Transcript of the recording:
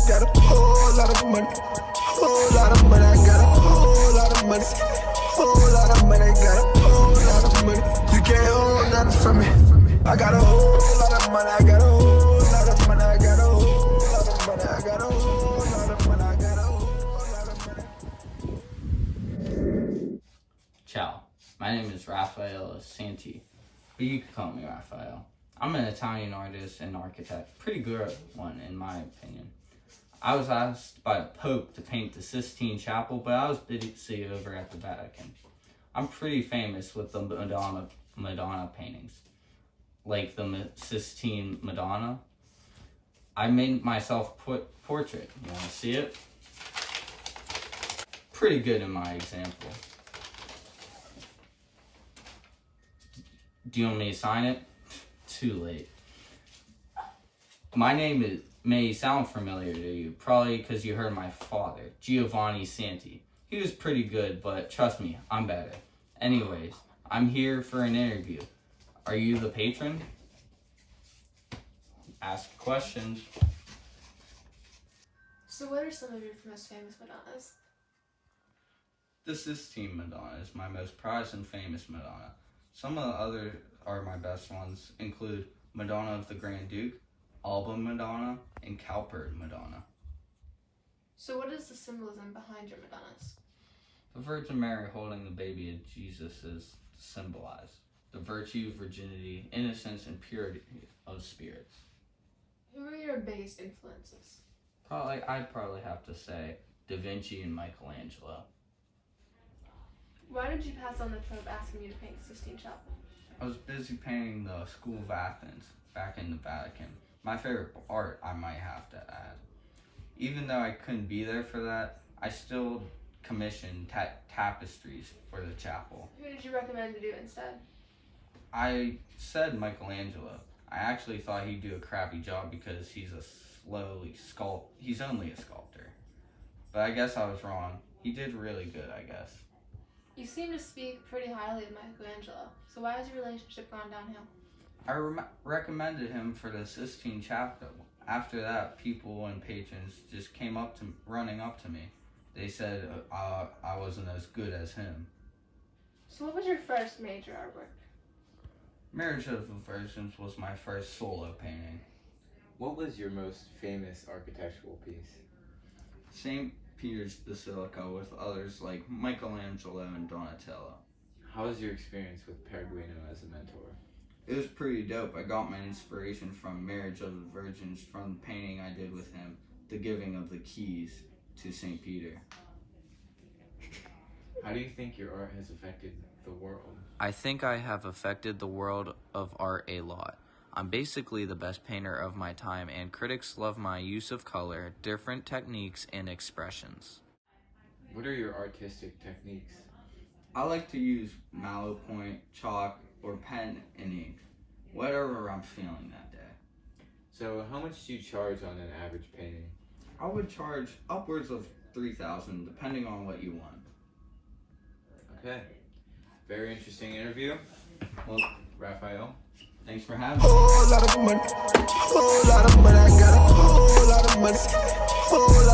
got a whole lot of money. Whole lot of money, I got a whole lot of money. Whole lot of money, got a whole lot of money. You can't hold nothing from me. I got a whole lot of money, I got a whole lot of money, I got a whole lot of money, I got a whole lot of money, I got a whole lot of money. Ciao, my name is Rapheal Santi, but you can call me Raphael. I'm an Italian artist and architect, pretty good one in my opinion. I was asked by the Pope to paint the Sistine Chapel, but I was busy over at the Vatican. I'm pretty famous with the Madonna paintings, like the Sistine Madonna. I made myself portrait. You want to see it? Pretty good in my example. Do you want me to sign it? Too late. My name may sound familiar to you, probably because you heard my father, Giovanni Santi. He was pretty good, but trust me, I'm better. Anyways, I'm here for an interview. Are you the patron? Ask questions. So what are some of your most famous Madonnas? The Sistine Madonna is my most prized and famous Madonna. Some of the others are my best ones, include Madonna of the Grand Duke, Alba Madonna, and Cowper Madonna. So what is the symbolism behind your Madonnas? The Virgin Mary holding the baby of Jesus is symbolized the virtue, virginity, innocence, and purity of spirits. Who are your biggest influences? I'd probably have to say Da Vinci and Michelangelo. Why did you pass on the Pope asking you to paint the Sistine Chapel? I was busy painting the School of Athens back in the Vatican. My favorite art, I might have to add. Even though I couldn't be there for that, I still commissioned tapestries for the chapel. Who did you recommend to do it instead? I said Michelangelo. I actually thought he'd do a crappy job because he's he's only a sculptor. But I guess I was wrong. He did really good, I guess. You seem to speak pretty highly of Michelangelo, so why has your relationship gone downhill? I recommended him for the Sistine Chapel. After that, people and patrons just came running up to me. They said I wasn't as good as him. So what was your first major artwork? Marriage of the Virgins was my first solo painting. What was your most famous architectural piece? St. Peter's Basilica with others like Michelangelo and Donatello. How was your experience with Perugino as a mentor? It was pretty dope. I got my inspiration from Marriage of the Virgins from the painting I did with him, the giving of the keys to St. Peter. How do you think your art has affected the world? I think I have affected the world of art a lot. I'm basically the best painter of my time, and critics love my use of color, different techniques, and expressions. What are your artistic techniques? I like to use mallow point, chalk, or pen and ink, whatever I'm feeling that day. So how much do you charge on an average painting? I would charge upwards of $3,000 depending on what you want. Okay. Very interesting interview. Well, Raphael. thanks for having me. Whole lot of money, whole lot of money, I got a whole lot of money, whole lot